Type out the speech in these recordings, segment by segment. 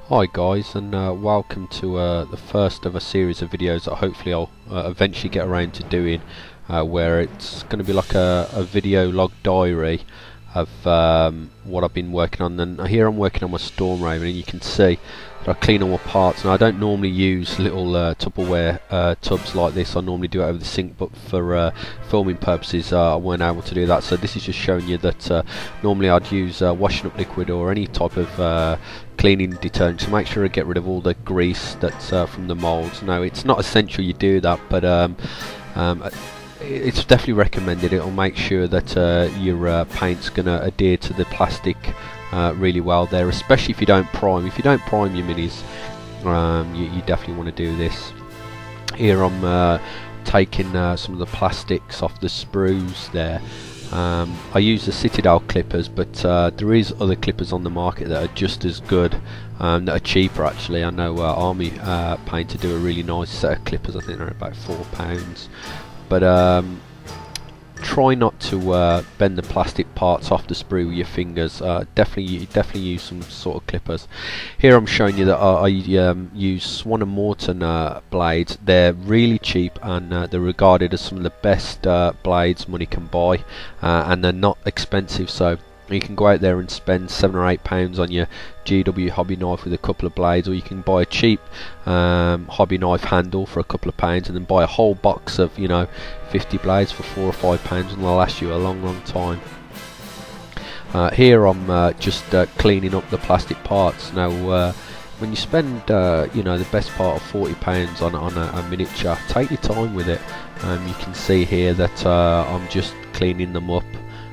Hi guys, and welcome to the first of a series of videos that hopefully I'll eventually get around to doing, where it's going to be like a video log diary of what I've been working on. And here I'm working on my Storm Raven, and you can see that I clean all my parts. And I don't normally use little Tupperware tubs like this. I normally do it over the sink, but for filming purposes I weren't able to do that. So this is just showing you that normally I'd use washing up liquid or any type of cleaning detergent to make sure I get rid of all the grease that's from the moulds. Now, it's not essential you do that, but it's definitely recommended. It'll make sure that your paint's going to adhere to the plastic really well there, especially if you don't prime. If you don't prime your minis, you definitely want to do this. Here I'm taking some of the plastics off the sprues there. I use the Citadel clippers, but there is other clippers on the market that are just as good, that are cheaper actually. I know Army Painter do a really nice set of clippers. I think they're about £4, but try not to bend the plastic parts off the sprue with your fingers. Definitely use some sort of clippers. Here I'm showing you that I use Swan and Morton blades. They're really cheap, and they're regarded as some of the best blades money can buy, and they're not expensive, so you can go out there and spend £7 or £8 on your GW hobby knife with a couple of blades, or you can buy a cheap hobby knife handle for a couple of pounds, and then buy a whole box of 50 blades for £4 or £5, and they'll last you a long time. Here I'm just cleaning up the plastic parts. Now when you spend the best part of £40 on a miniature, take your time with it. You can see here that I'm just cleaning them up.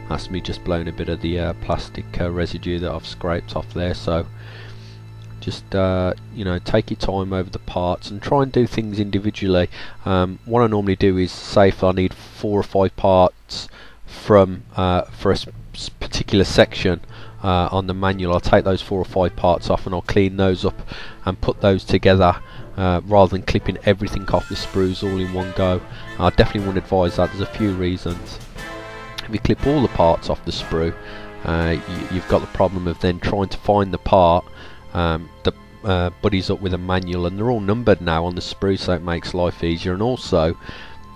That's me just blowing a bit of the plastic residue that I've scraped off there. So just take your time over the parts and try and do things individually. What I normally do is, say if I need 4 or 5 parts from for a particular section on the manual, I'll take those 4 or 5 parts off and I'll clean those up and put those together, rather than clipping everything off the sprues all in one go. I definitely wouldn't advise that. There's a few reasons. If you clip all the parts off the sprue, you've got the problem of then trying to find the part that buddies up with a manual, and they're all numbered now on the sprue, so it makes life easier. And also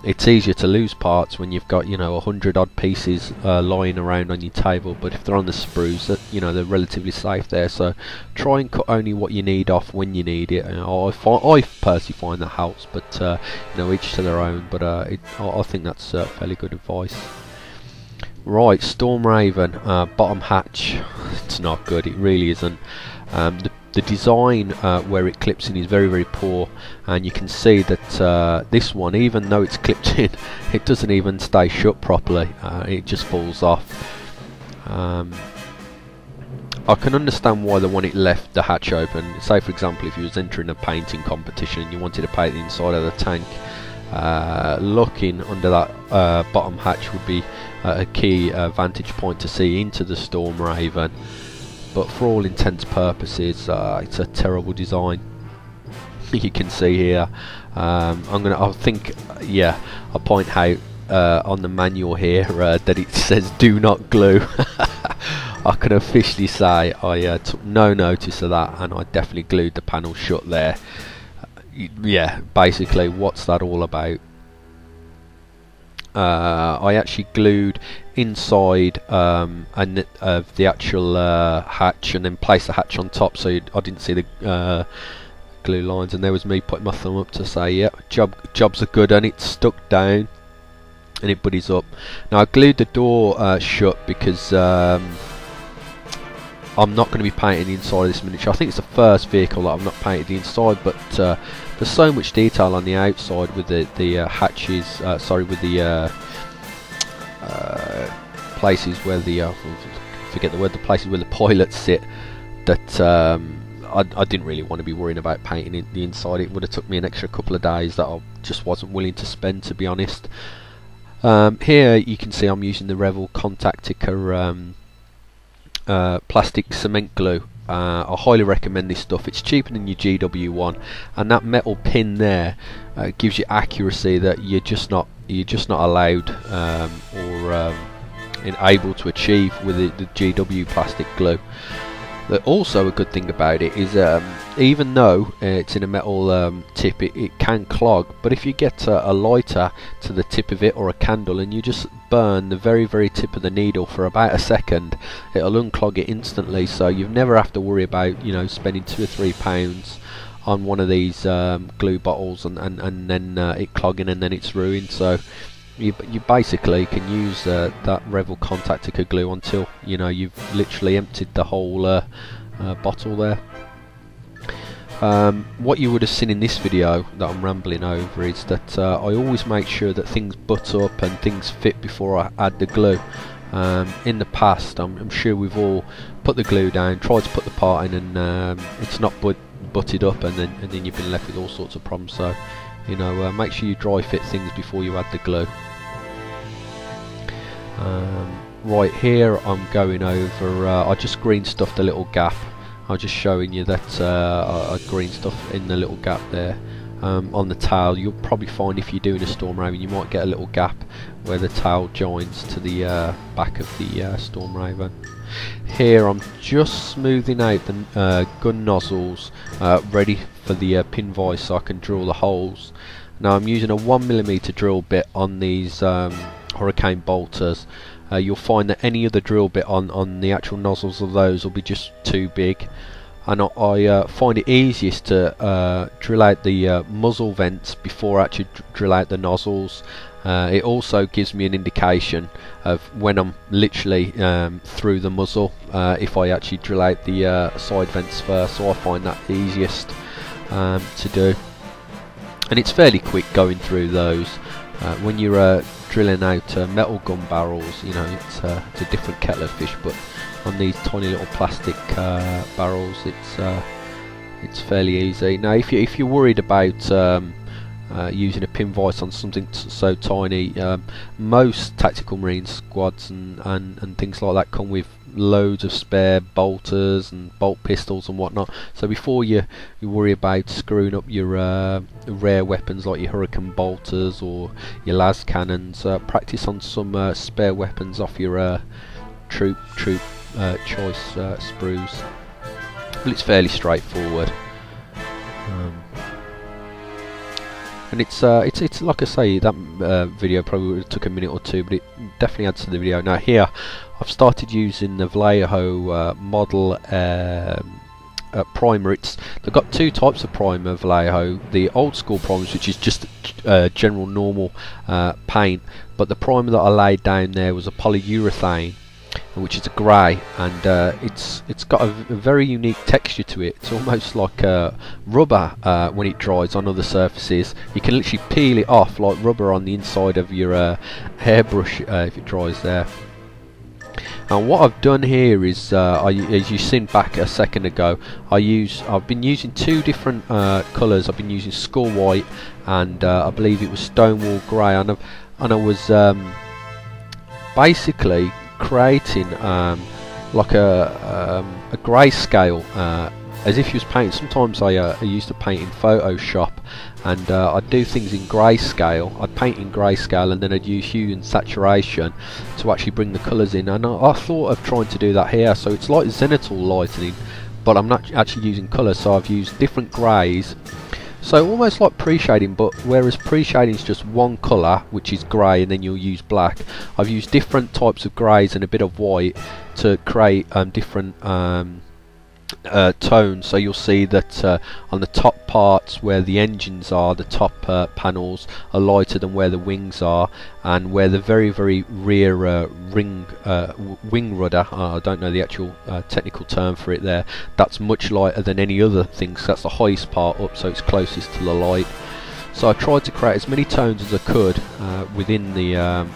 it's easier to lose parts when you've got 100 odd pieces lying around on your table, but if they're on the sprues, they're relatively safe there. So try and cut only what you need off when you need it. I personally find that helps, but each to their own, but I think that's fairly good advice. Right, Storm Raven, bottom hatch. It's not good, it really isn't. The design where it clips in is very poor, and you can see that this one, even though it's clipped in, it doesn't even stay shut properly. It just falls off. I can understand why they want it left the hatch open. Say for example if you was entering a painting competition and you wanted to paint the inside of the tank, looking under that bottom hatch would be a key vantage point to see into the Storm Raven, but for all intents purposes it's a terrible design. You can see here, I'll point out on the manual here that it says do not glue. I can officially say I took no notice of that, and I definitely glued the panel shut there. Yeah, basically what's that all about? I actually glued inside of the actual hatch, and then placed the hatch on top, so I didn't see the glue lines, and there was me putting my thumb up to say yeah, jobs are good, and it's stuck down and it buddies up. Now I glued the door shut because I'm not going to be painting the inside of this miniature. I think it's the first vehicle that I've not painted the inside, but there's so much detail on the outside with the hatches, with the places where the places where the pilots sit, that I didn't really want to be worrying about painting the inside. It would have took me an extra couple of days that I just wasn't willing to spend, to be honest. Here you can see I'm using the Revel Contactica plastic cement glue. I highly recommend this stuff. It's cheaper than your GW1, and that metal pin there gives you accuracy that you're just not allowed or able to achieve with the GW plastic glue. Also, a good thing about it is even though it's in a metal tip, it can clog, but if you get a lighter to the tip of it or a candle and you just burn the very tip of the needle for about a second, it'll unclog it instantly, so you never have to worry about, you know, spending £2 or £3 on one of these glue bottles and then it clogging and then it's ruined. So you basically can use that Revel Contactica glue until, you know, you've literally emptied the whole bottle there. What you would have seen in this video that I'm rambling over is that I always make sure that things butt up and things fit before I add the glue. In the past, I'm sure we've all put the glue down, tried to put the part in, and it's not butted up, and then you've been left with all sorts of problems. So, you know, make sure you dry fit things before you add the glue. Right here I'm going over, I just green stuffed a little gap. I'm just showing you that I green stuff in the little gap there on the tail. You'll probably find if you're doing a Storm Raven you might get a little gap where the tail joins to the back of the Storm Raven. Here I'm just smoothing out the gun nozzles ready for the pin vise so I can drill the holes. Now I'm using a 1mm drill bit on these Hurricane bolters. You'll find that any other drill bit on the actual nozzles of those will be just too big, and I find it easiest to drill out the muzzle vents before I actually drill out the nozzles. It also gives me an indication of when I'm literally through the muzzle if I actually drill out the side vents first, so I find that the easiest to do, and it's fairly quick going through those. When you're drilling out metal gun barrels, you know, it's a different kettle of fish, but on these tiny little plastic barrels it's fairly easy. Now if you're worried about using a pin vise on something so tiny, most tactical marine squads and things like that come with loads of spare bolters and bolt pistols and whatnot, so before you worry about screwing up your rare weapons like your Hurricane bolters or your las cannons, practice on some spare weapons off your troop choice sprues. Well, it's fairly straightforward. And it's like I say, that video probably took a minute or two, but it definitely adds to the video. Now here I've started using the Vallejo model primer. They've got two types of primer, Vallejo. The old school primers, which is just general normal paint, but the primer that I laid down there was a polyurethane, which is a grey, and it's got a very unique texture to it. It's almost like rubber when it dries on other surfaces. You can literally peel it off like rubber on the inside of your airbrush if it dries there. And what I've done here is, as you've seen back a second ago, I've been using two different colours. I've been using Skull White and I believe it was Stonewall Grey, and I was basically creating like a grayscale as if you was painting. Sometimes I used to paint in Photoshop, and I'd do things in grayscale. I'd paint in grayscale and then I'd use hue and saturation to actually bring the colours in, and I thought of trying to do that here. So it's like zenithal lighting, but I'm not actually using colour, so I've used different greys. So almost like pre-shading, but whereas pre-shading is just one colour, which is grey, and then you'll use black, I've used different types of greys and a bit of white to create different tones. So you'll see that on the top parts where the engines are, the top panels are lighter than where the wings are, and where the very rear wing rudder, I don't know the actual technical term for it there, that's much lighter than any other thing, so that's the highest part up, so it's closest to the light. So I tried to create as many tones as I could within the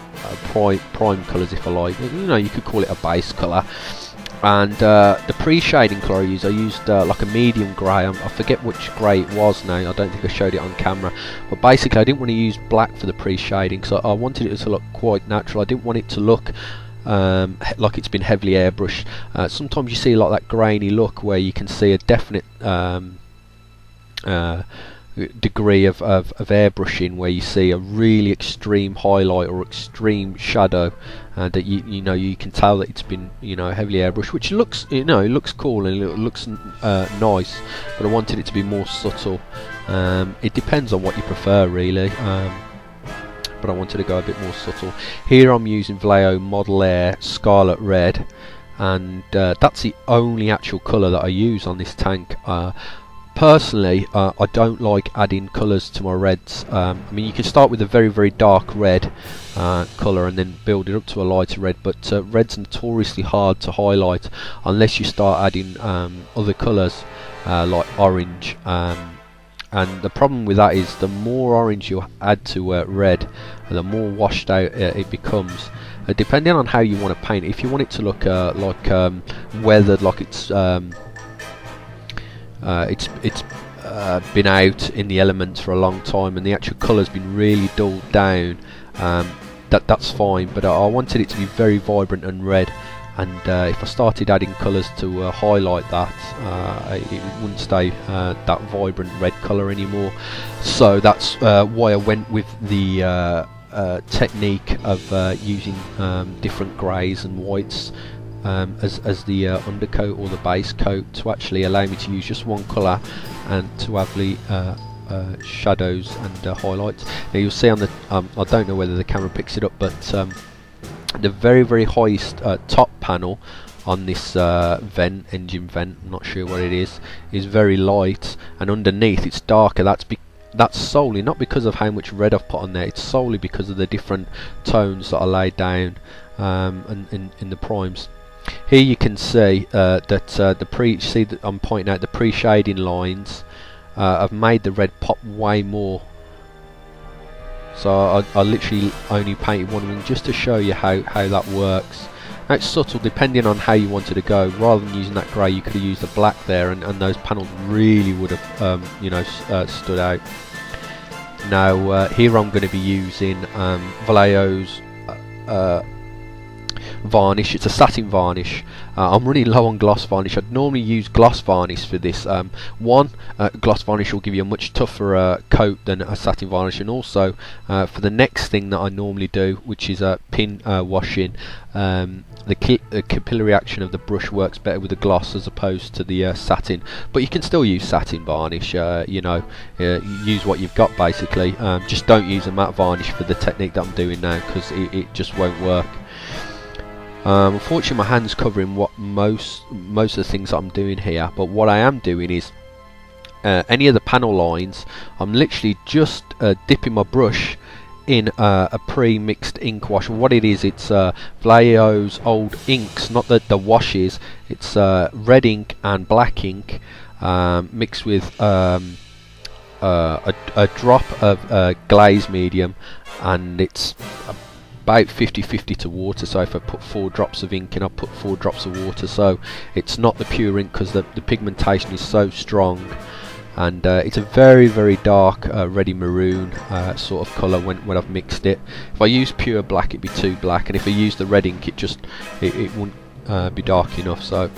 prime colours, if I like. You know, you could call it a base colour. And the pre-shading colour I used like a medium grey. I forget which grey it was now. I don't think I showed it on camera. But basically I didn't want to use black for the pre-shading, so I wanted it to look quite natural. I didn't want it to look like it's been heavily airbrushed. Sometimes you see like that grainy look where you can see a definite degree of airbrushing, where you see a really extreme highlight or extreme shadow, that you know you can tell that it's been heavily airbrushed, which looks it looks cool and it looks nice, but I wanted it to be more subtle. It depends on what you prefer really, but I wanted to go a bit more subtle. Here I'm using Vallejo Model Air Scarlet Red, and that's the only actual colour that I use on this tank. Personally, I don't like adding colours to my reds. I mean, you can start with a very, very dark red colour and then build it up to a lighter red, but red's notoriously hard to highlight unless you start adding other colours like orange. And the problem with that is the more orange you add to red, the more washed out it becomes. Depending on how you want to paint, if you want it to look like weathered, like it's been out in the elements for a long time and the actual colour's been really dulled down, that's fine, but I wanted it to be very vibrant and red, and if I started adding colours to highlight that, it wouldn't stay that vibrant red colour anymore. So that's why I went with the technique of using different greys and whites as the undercoat or the base coat, to actually allow me to use just one colour and to have the shadows and highlights. Now you'll see on the I don't know whether the camera picks it up, but the very, very highest top panel on this engine vent, I'm not sure what it is very light, and underneath it's darker. That's solely not because of how much red I've put on there, it's solely because of the different tones that I laid down in the primes. Here you can see that I'm pointing out the pre-shading lines. I've made the red pop way more, so I literally only painted one of them just to show you how that works. Now it's subtle depending on how you wanted to go. Rather than using that grey, you could have used the black there, and those panels really would have stood out. Now here I'm going to be using Vallejo's varnish. It's a satin varnish. I'm running low on gloss varnish. I'd normally use gloss varnish for this. Gloss varnish will give you a much tougher coat than a satin varnish, and also for the next thing that I normally do, which is pin washing, the capillary action of the brush works better with the gloss as opposed to the satin. But you can still use satin varnish. Use what you've got basically. Just don't use a matte varnish for the technique that I'm doing now, because it just won't work. Unfortunately my hand's covering what most of the things that I'm doing here, but what I am doing is any of the panel lines, I'm literally just dipping my brush in a pre-mixed ink wash. What it is, it's Vallejo's old inks, not the washes. It's red ink and black ink mixed with a drop of glaze medium, and it's about 50-50 to water. So if I put 4 drops of ink in, I put 4 drops of water, so it's not the pure ink because the pigmentation is so strong, and it's a very, very dark reddy maroon sort of colour when I've mixed it. If I use pure black it'd be too black, and if I use the red ink it wouldn't be dark enough, so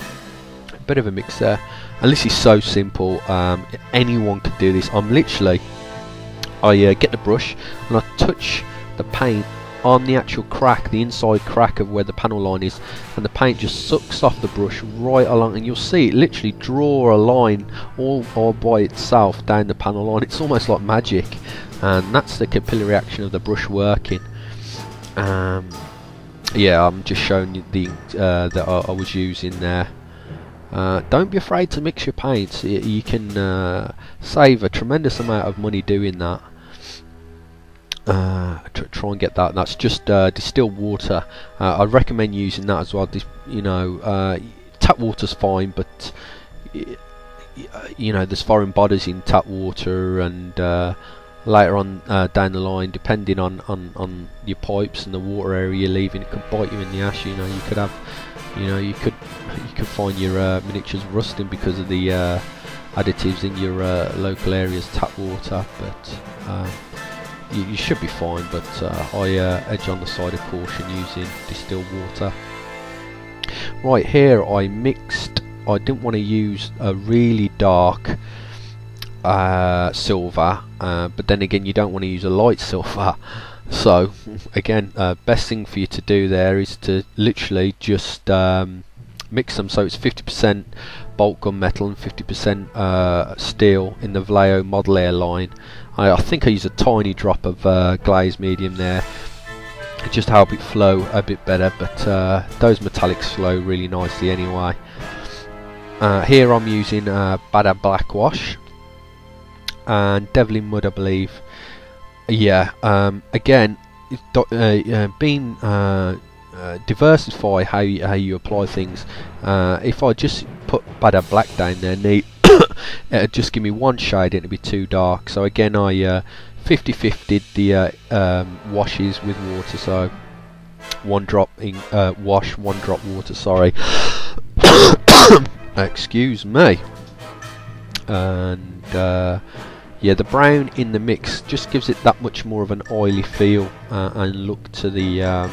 a bit of a mix there. And this is so simple, anyone could do this. I get the brush and I touch the paint on the actual crack, the inside crack of where the panel line is, and the paint just sucks off the brush right along, and you'll see it literally draw a line all by itself down the panel line. It's almost like magic, and that's the capillary action of the brush working. Yeah, I'm just showing you the that I was using there. Don't be afraid to mix your paints. You can save a tremendous amount of money doing that. Try and get that. That's just distilled water. I'd recommend using that as well. Tap water's fine, but there's foreign bodies in tap water, and later on down the line, depending on your pipes and the water area you're leaving, it could bite you in the ass. You could have You know, you could find your miniatures rusting because of the additives in your local area's tap water, but you should be fine. But I edge on the side of caution using distilled water. Right, here I didn't want to use a really dark silver, but then again you don't want to use a light silver. So again, best thing for you to do there is to literally just mix them, so it's 50% bolt gunmetal and 50% steel in the Vallejo model air line. I think I use a tiny drop of glaze medium there just to help it flow a bit better, but those metallics flow really nicely anyway. Here I'm using Bada Black Wash and Devlin Mud, I believe. Yeah, again, diversify how you apply things. If I just put Bada Black down there neat, it'd just give me one shade and it'd be too dark. So again, I 50-50'd the washes with water, so one drop in wash, one drop water, sorry. Excuse me. And yeah, the brown in the mix just gives it that much more of an oily feel and look to the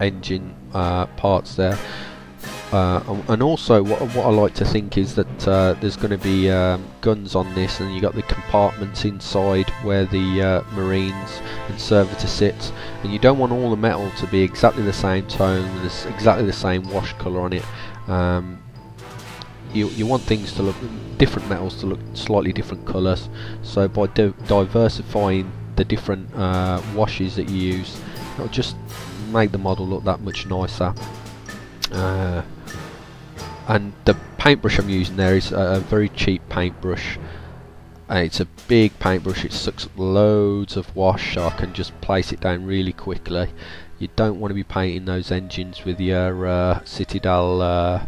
engine parts there. And also what I like to think is that there's going to be guns on this, and you got the compartments inside where the Marines and servitor sits, and you don't want all the metal to be exactly the same tone with exactly the same wash colour on it. You want things to look, different metals to look slightly different colours, so by diversifying the different washes that you use, it'll just make the model look that much nicer. And the paintbrush I'm using there is a very cheap paintbrush. It's a big paintbrush, it sucks up loads of wash, so I can just place it down really quickly. You don't want to be painting those engines with your Citadel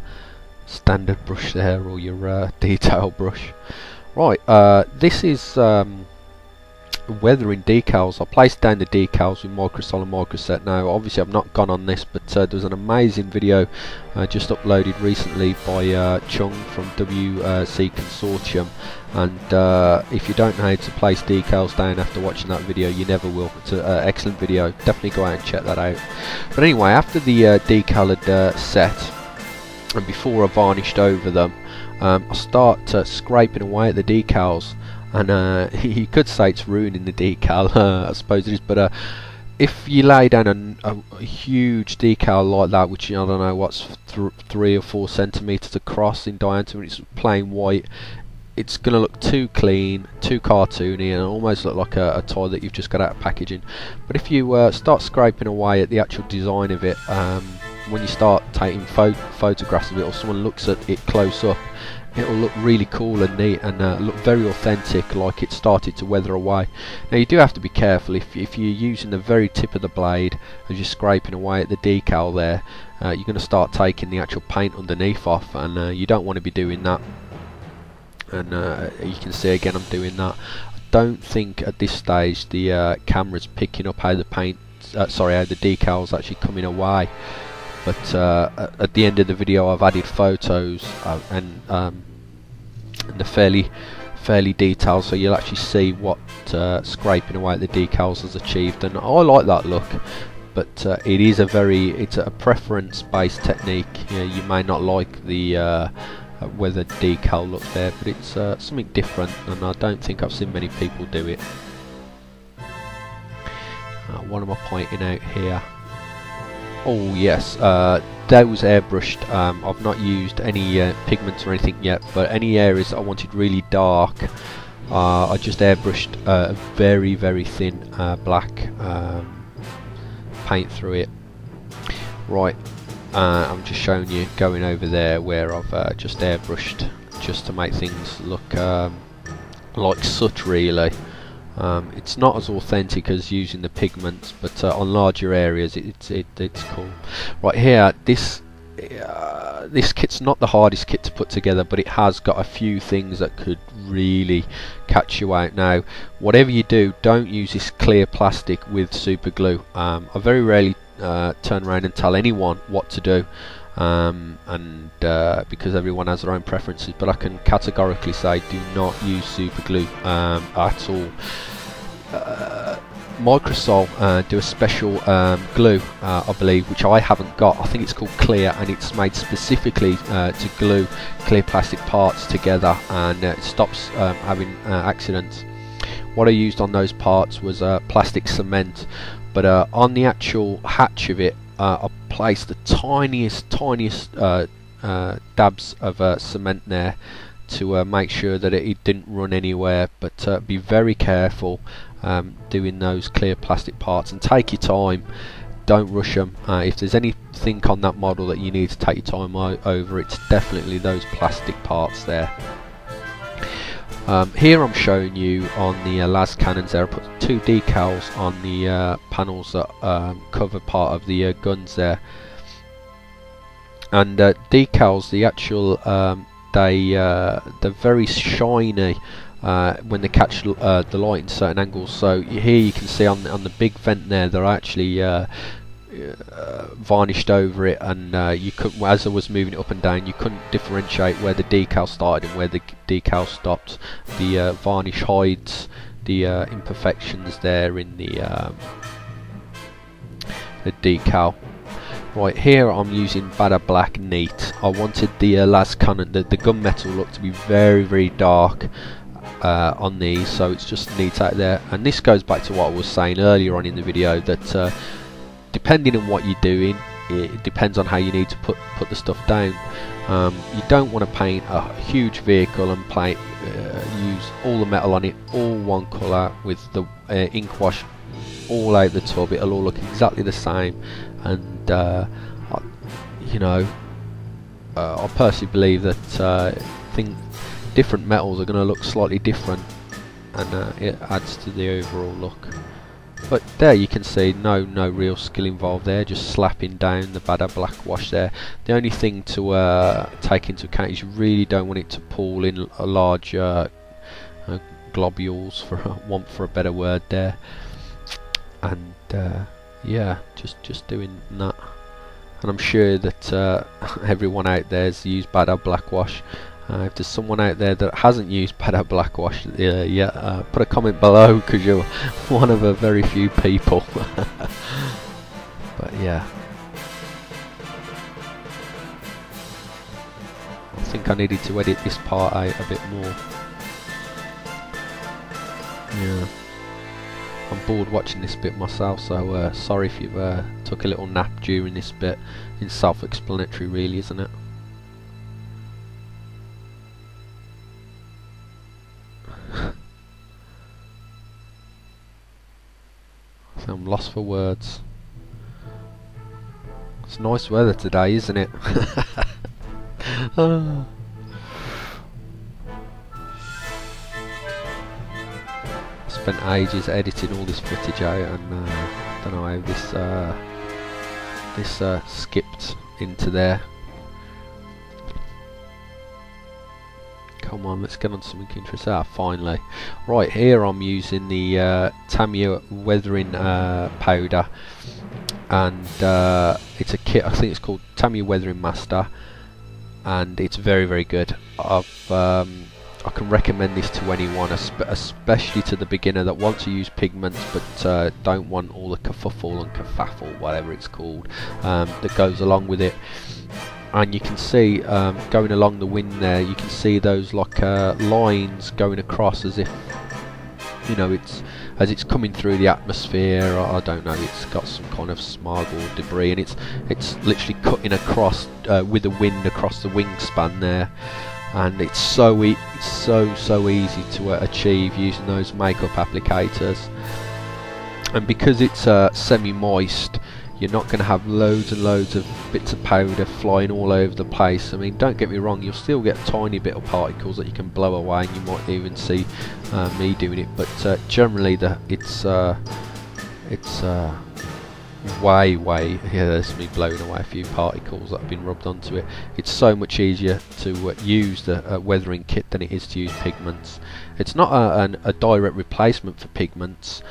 standard brush there, or your detail brush. Right, this is weathering decals. I placed down the decals with Microsol and Microset. Now obviously I've not gone on this, but there's an amazing video just uploaded recently by Chung from WC Consortium, and if you don't know how to place decals down after watching that video, you never will. It's an excellent video, definitely go out and check that out. But anyway, after the decal had set, and before I varnished over them, I start scraping away at the decals. And you could say it's ruining the decal, I suppose it is, but if you lay down a huge decal like that, which I don't know what's 3 or 4 centimeters across in diameter, and it's plain white, it's going to look too clean, too cartoony, and almost look like a toy that you've just got out of packaging. But if you start scraping away at the actual design of it, when you start taking photographs of it, or someone looks at it close up, it'll look really cool and neat, and look very authentic, like it started to weather away. Now you do have to be careful if you're using the very tip of the blade as you're scraping away at the decal there. You're going to start taking the actual paint underneath off, and you don't want to be doing that. And you can see again I'm doing that. I don't think at this stage the camera's picking up how the paint, how the decal's actually coming away. But at the end of the video I've added photos and they're fairly detailed, so you'll actually see what scraping away at the decals has achieved, and I like that look. But it's a preference based technique. You know, you may not like the where the decal look there, but it's something different, and I don't think I've seen many people do it. What am I pointing out here? Oh yes, those airbrushed. I've not used any pigments or anything yet, but any areas that I wanted really dark, I just airbrushed a very thin black paint through it. Right, I'm just showing you going over there where I've just airbrushed just to make things look like soot really. It's not as authentic as using the pigments, but on larger areas it's cool. Right here, this kit's not the hardest kit to put together, but it has got a few things that could really catch you out. Now whatever you do, don't use this clear plastic with super glue. I very rarely turn around and tell anyone what to do, because everyone has their own preferences, but I can categorically say do not use super glue at all. Microsoft do a special glue, I believe, which I haven't got. I think it's called Clear, and it's made specifically to glue clear plastic parts together, and it stops having accidents. What I used on those parts was plastic cement, but on the actual hatch of it, I placed the tiniest dabs of cement there to make sure that it didn't run anywhere. But be very careful doing those clear plastic parts, and take your time, don't rush them. If there's anything on that model that you need to take your time over, it's definitely those plastic parts there. Here I'm showing you on the las cannons there. I put 2 decals on the panels that cover part of the guns there, and decals, the actual they're very shiny when they catch the light in certain angles. So here you can see on the big vent there, they're actually varnished over it, and you couldn't, as I was moving it up and down, you couldn't differentiate where the decal started and where the decal stopped. The varnish hides the imperfections there in the decal. Right, here I'm using Bada Black Neat. I wanted the las cannon, the gunmetal look, to be very dark on these, so it's just neat out there. And this goes back to what I was saying earlier on in the video, that depending on what you're doing, it depends on how you need to put the stuff down. You don't want to paint a huge vehicle and use all the metal on it, all one colour, with the ink wash all out the tub. It'll all look exactly the same, and you know, I personally believe that different metals are going to look slightly different, and it adds to the overall look. But there you can see no real skill involved there, just slapping down the Bada Black wash there. The only thing to take into account is you really don't want it to pool in a large globules, for want for a better word there. And yeah, just doing that. And I'm sure that everyone out there has used Bada Black wash. If there's someone out there that hasn't used Bada Black wash yet, put a comment below, because you're one of a very few people. But yeah, I think I needed to edit this part out a bit more. Yeah, I'm bored watching this bit myself, so sorry if you've took a little nap during this bit. It's self-explanatory really, isn't it? I'm lost for words. It's nice weather today, isn't it? I spent ages editing all this footage out, and I don't know how this skipped into there. Come on, let's get on to something interesting. Finally. Right, here I'm using the Tamiya weathering powder, and it's a kit. I think it's called Tamiya Weathering Master, and it's very good. I can recommend this to anyone, especially to the beginner that wants to use pigments but don't want all the kerfuffle and kerfaffle, whatever it's called, that goes along with it. And you can see going along the wind there, you can see those like lines going across, as if, you know, as it's coming through the atmosphere, or I don't know, it's got some kind of smog or debris, and it's literally cutting across with the wind across the wingspan there. And it's so easy to achieve using those makeup applicators. And because it's semi-moist, you're not going to have loads and loads of bits of powder flying all over the place. I mean, don't get me wrong, you'll still get a tiny bit of particles that you can blow away, and you might even see me doing it. But generally, it's yeah, there's me blowing away a few particles that have been rubbed onto it. It's so much easier to use the weathering kit than it is to use pigments. It's not a direct replacement for pigments,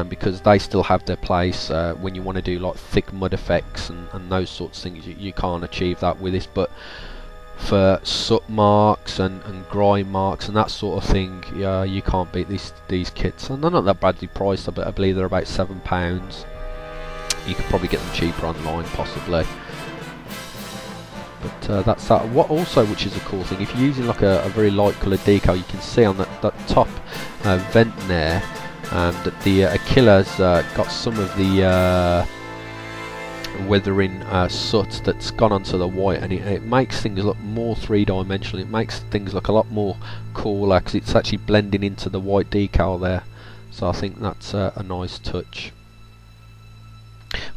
because they still have their place when you want to do like thick mud effects and those sorts of things. You can't achieve that with this, but for soot marks and grime marks and that sort of thing, you can't beat these kits. And they're not that badly priced. I believe they're about £7. You could probably get them cheaper online, possibly. But that's that. What also, which is a cool thing, if you're using like a very light coloured decal, you can see on that top vent there that the Achilles got some of the weathering soot that's gone onto the white, and it makes things look more three-dimensional. It makes things look a lot more cooler because it's actually blending into the white decal there. So I think that's a nice touch.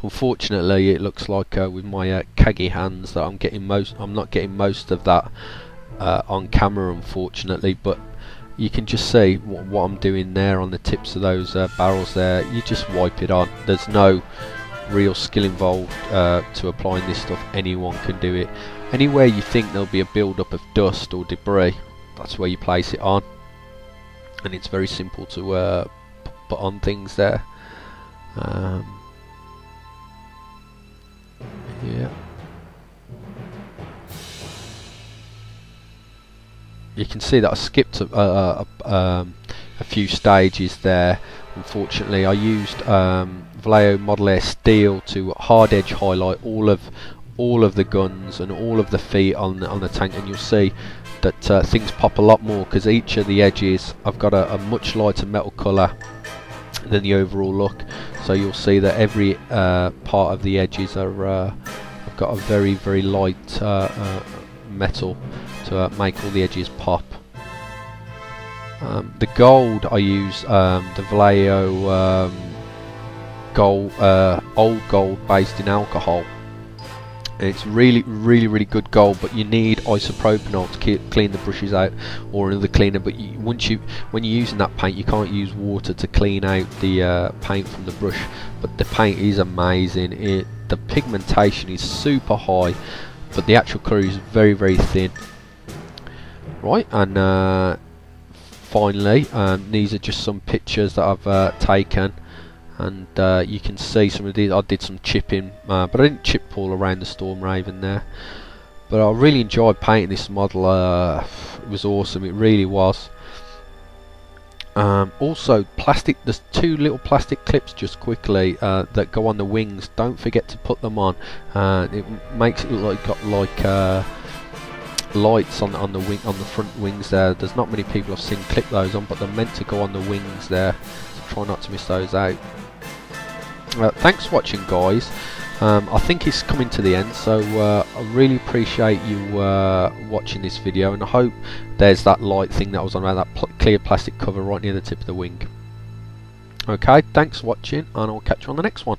Unfortunately, it looks like with my caggy hands that I'm not getting most of that on camera, unfortunately. But you can just see what I'm doing there on the tips of those barrels there. You just wipe it on. There's no real skill involved to applying this stuff. Anyone can do it. Anywhere you think there'll be a build-up of dust or debris, that's where you place it on, and it's very simple to put on things there. Yeah, you can see that I skipped a few stages there. Unfortunately, I used Vallejo Model Air Steel to hard edge highlight all of the guns and all of the feet on the tank, and you'll see that things pop a lot more because each of the edges I've got a much lighter metal colour than the overall look. So you'll see that every part of the edges are I've got a very light metal to make all the edges pop. The gold I use the Vallejo gold, old gold based in alcohol. It's really good gold, but you need isopropanol to clean the brushes out, or another cleaner. But when you're using that paint, you can't use water to clean out the paint from the brush. But the paint is amazing. The pigmentation is super high, but the actual colour is very thin. Right, and finally, these are just some pictures that I've taken. And you can see some of these. I did some chipping, but I didn't chip all around the Storm Raven there. But I really enjoyed painting this model. It was awesome, it really was. Also, plastic. There's two little plastic clips, just quickly, that go on the wings. Don't forget to put them on. It makes it look like lights on the wing, on the front wings there. There's not many people I've seen clip those on, but they're meant to go on the wings there. So try not to miss those out. Thanks for watching, guys. I think it's coming to the end, so I really appreciate you watching this video, and I hope there's that light thing that was on around that clear plastic cover right near the tip of the wing. Okay, thanks for watching, and I'll catch you on the next one.